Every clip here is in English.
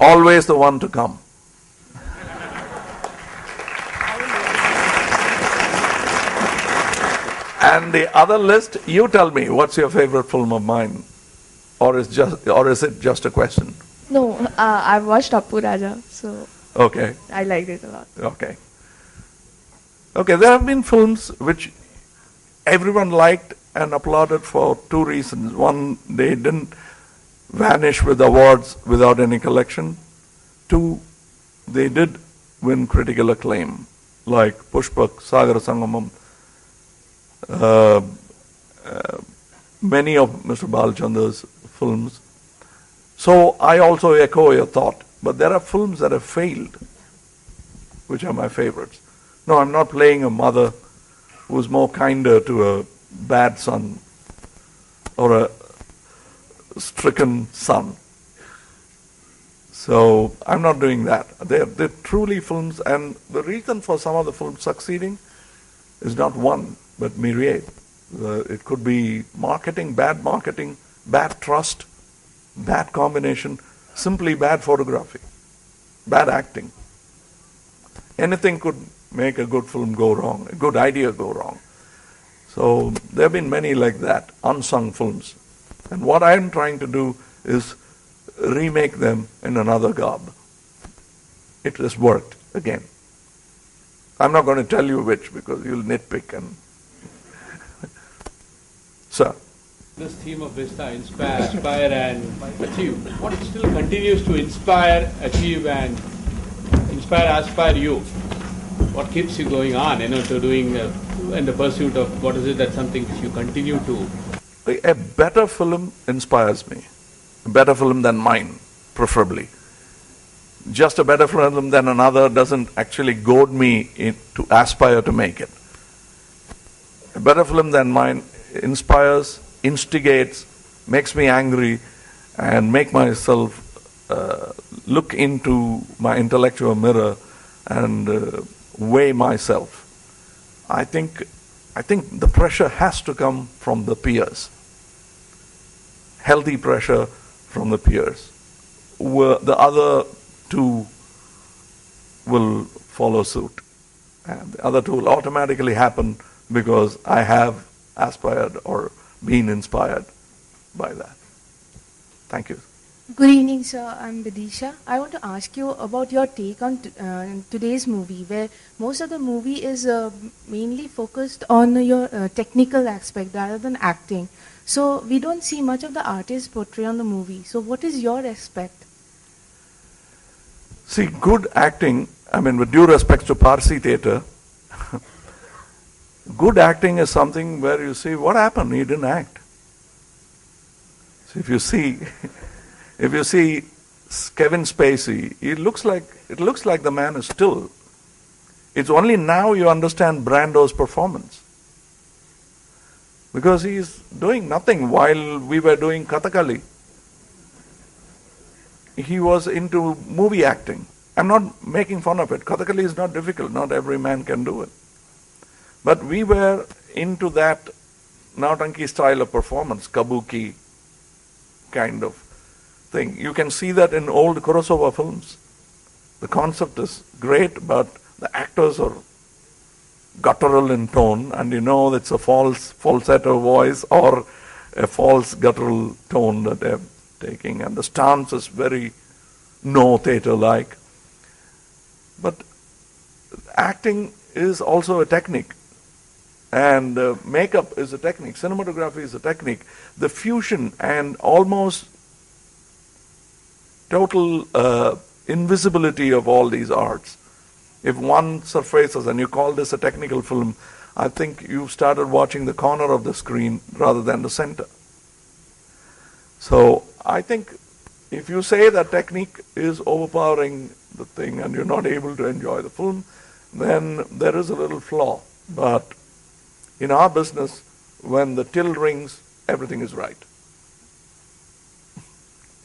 always the one to come. And the other list, you tell me, what's your favorite film of mine? Or is it just a question? No, I've watched Appu Raja, so Okay. I liked it a lot. Okay. Okay, there have been films which everyone liked and applauded for two reasons. One, they didn't vanish with awards without any collection. Two, they did win critical acclaim, like Pushpak, Sagar Sangamam, many of Mr. Balchandra's films. So I also echo your thought, but there are films that have failed, which are my favorites. No, I'm not playing a mother who's more kinder to a bad son or a stricken son. So I'm not doing that. They're truly films, and the reason for some of the films succeeding is not one, but myriad. It could be marketing, bad trust, bad combination, simply bad photography, bad acting. Anything could make a good film go wrong, a good idea go wrong. So there have been many like that, unsung films. And what I'm trying to do is remake them in another garb. It has worked again. I'm not going to tell you which because you'll nitpick and Sir. This theme of Vista, inspire, aspire and achieve. What still continues to inspire, achieve and aspire you? What keeps you going on, to doing in the pursuit of what is it that something which you continue to? A better film inspires me. A better film than mine, preferably. Just a better film than another doesn't actually goad me to aspire to make it. A better film than mine inspires, instigates, makes me angry, and make myself look into my intellectual mirror and weigh myself. I think the pressure has to come from the peers. Healthy pressure from the peers. The other two will follow suit. And the other two will automatically happen because I have aspired or been inspired by that. Thank you. Good evening, sir. I'm Vidisha. I want to ask you about your take on today's movie, where most of the movie is mainly focused on your technical aspect rather than acting. So we don't see much of the artist portray on the movie. So what is your aspect? See, good acting, with due respect to Parsi theatre, good acting is something where you see what happened, he didn't act. So if you see Kevin Spacey, it looks like the man is still. It's only now you understand Brando's performance. Because he's doing nothing while we were doing Kathakali. He was into movie acting. I'm not making fun of it. Kathakali is not difficult. Not every man can do it. But we were into that Nautanki style of performance, kabuki kind of thing. You can see that in old Kurosawa films. The concept is great, but the actors are guttural in tone, and you know it's a false falsetto voice or a false guttural tone that they're taking, and the stance is very no theatre-like. But acting is also a technique, and makeup is a technique, cinematography is a technique. The fusion and almost total invisibility of all these arts. If one surfaces and you call this a technical film, I think you've started watching the corner of the screen rather than the center. So I think if you say that technique is overpowering the thing and you're not able to enjoy the film, then there is a little flaw. But in our business, when the till rings, everything is right.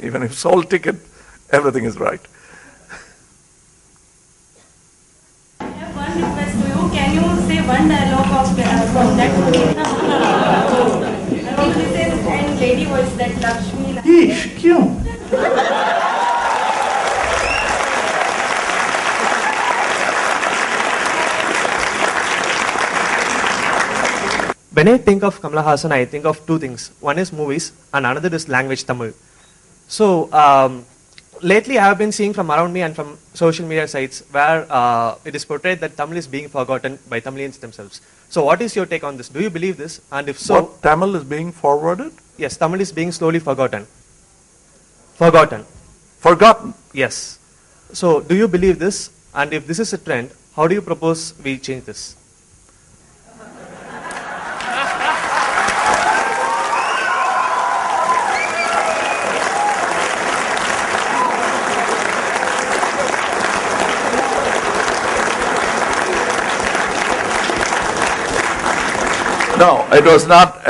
Even if sold ticket, everything is right. I have one request to you. Can you say one dialogue from that movie? I want to say this and lady voice that Lakshmi. Ish, kyun? When I think of Kamal Haasan, I think of two things. One is movies, and another is language Tamil. So lately, I have been seeing from around me and from social media sites where it is portrayed that Tamil is being forgotten by Tamilians themselves. So, what is your take on this? Do you believe this? And if so, what, Tamil is being forwarded? Yes, Tamil is being slowly forgotten. Forgotten. Forgotten. Yes. So, do you believe this? And if this is a trend, how do you propose we change this? No, it was not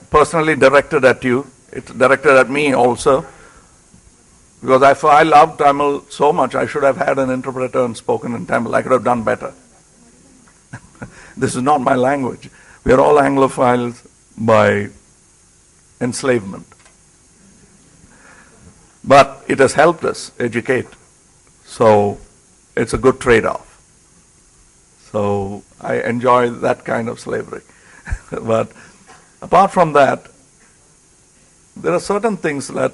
personally directed at you. It's directed at me also. Because if I love Tamil so much, I should have had an interpreter and spoken in Tamil. I could have done better. This is not my language. We are all Anglophiles by enslavement. But it has helped us educate. So it's a good trade-off. So I enjoy that kind of slavery. But apart from that, there are certain things that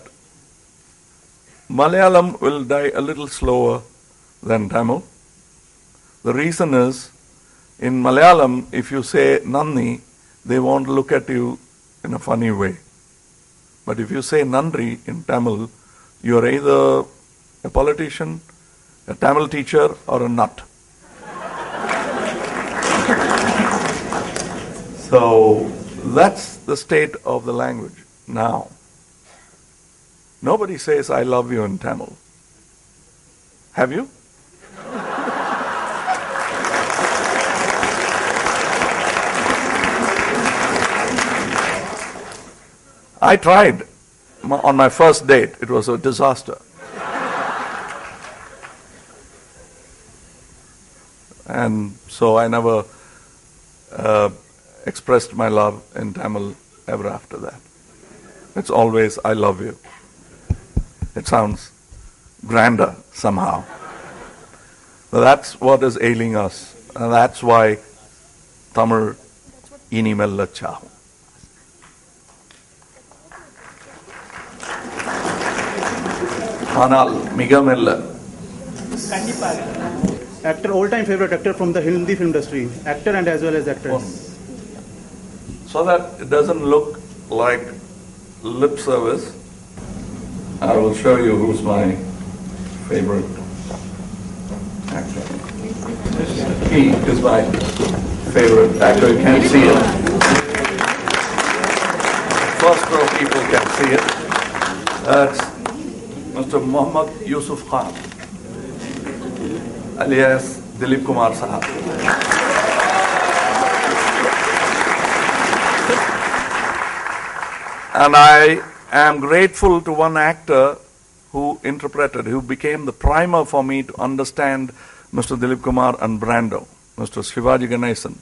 Malayalam will die a little slower than Tamil. The reason is, in Malayalam, if you say Nandi, they won't look at you in a funny way. But if you say Nandri in Tamil, you are either a politician, a Tamil teacher, or a nut. So that's the state of the language now. Nobody says I love you in Tamil. Have you? I tried on my first date. It was a disaster. And so I never expressed my love in Tamil ever after that. It's always, I love you. It sounds grander somehow. But that's what is ailing us. And that's why Tamil inimella chahu. Anal migamella. Actor, all-time favorite actor from the Hindi film industry. Actor and as well as actress. So that it doesn't look like lip service, I will show you who's my favorite actor. He is my favorite actor. You can't see it. First row people can see it. That's Mr. Muhammad Yusuf Khan, alias Dilip Kumar Sahab. And I am grateful to one actor who became the primer for me to understand Mr. Dilip Kumar and Brando, Mr. Shivaji Ganesan.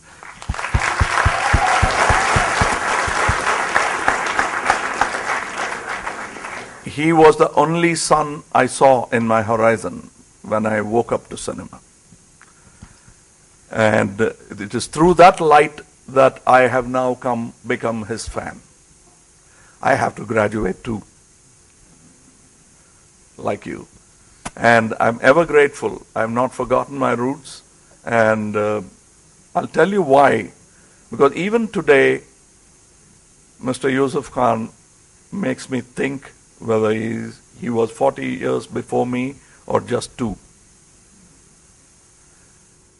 He was the only sun I saw in my horizon when I woke up to cinema. And it is through that light that I have now become his fan. I have to graduate too, like you. And I'm ever grateful. I've not forgotten my roots. And I'll tell you why. Because even today, Mr. Yusuf Khan makes me think whether he was 40 years before me or just 2.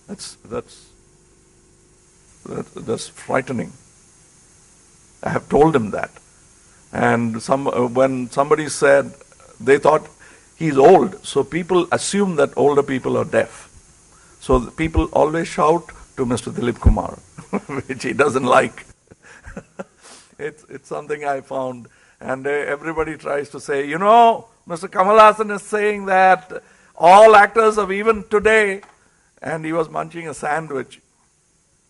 That's frightening. I have told him that. And when somebody said, they thought he's old, so people assume that older people are deaf. So people always shout to Mr. Dilip Kumar, which he doesn't like. It's something I found. And everybody tries to say, Mr. Kamal Haasan is saying that all actors of even today, and he was munching a sandwich,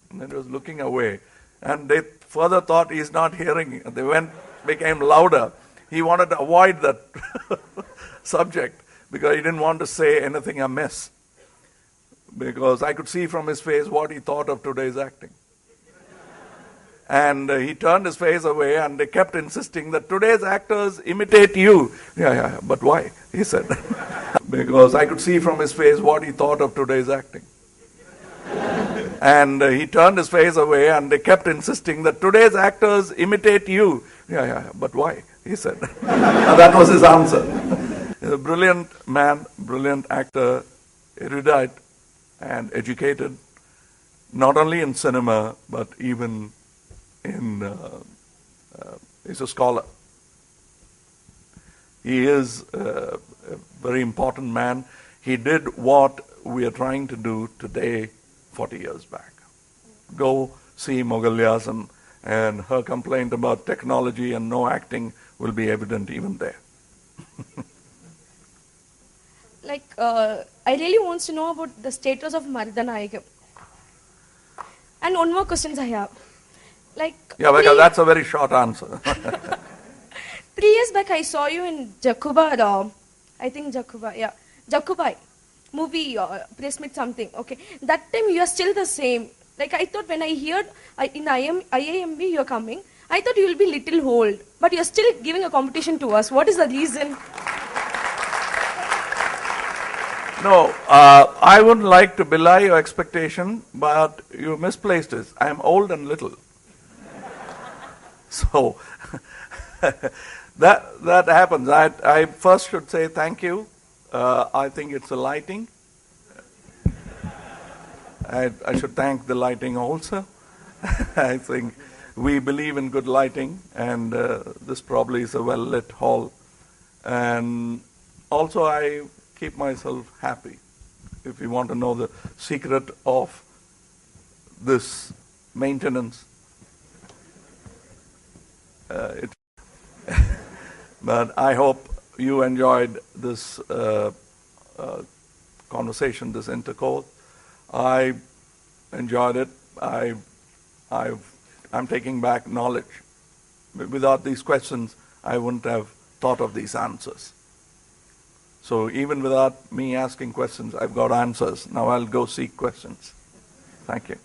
and he was looking away. And they further thought he's not hearing. They became louder. He wanted to avoid that subject because he didn't want to say anything amiss. Because I could see from his face what he thought of today's acting. And he turned his face away and they kept insisting that today's actors imitate you. Yeah, but why? He said. Because I could see from his face what he thought of today's acting. And he turned his face away and they kept insisting that today's actors imitate you. Yeah, but why? He said. That was his answer. He's a brilliant man, brilliant actor, erudite and educated, not only in cinema, but even he's a scholar. He is a very important man. He did what we are trying to do today 40 years back. Go see Mogalyasan, and her complaint about technology and no acting will be evident even there. I really want to know about the status of Mardanayagam. And one more question I have. Because that's a very short answer. 3 years back, I saw you in Jakuba, Jakubai movie, press meet something. Okay, that time you are still the same. I thought when I heard in IIMB you are coming, I thought you will be little old, but you are still giving a competition to us. What is the reason? No, I wouldn't like to belie your expectation, but you misplaced it. I am old and little. So that happens. I first should say thank you. I think it's the lighting. I should thank the lighting also. I think we believe in good lighting, and this probably is a well-lit hall. And also I keep myself happy. If you want to know the secret of this maintenance, but I hope you enjoyed this conversation, this intercourse. I enjoyed it. I'm taking back knowledge. Without these questions, I wouldn't have thought of these answers. So even without me asking questions, I've got answers. Now I'll go seek questions. Thank you.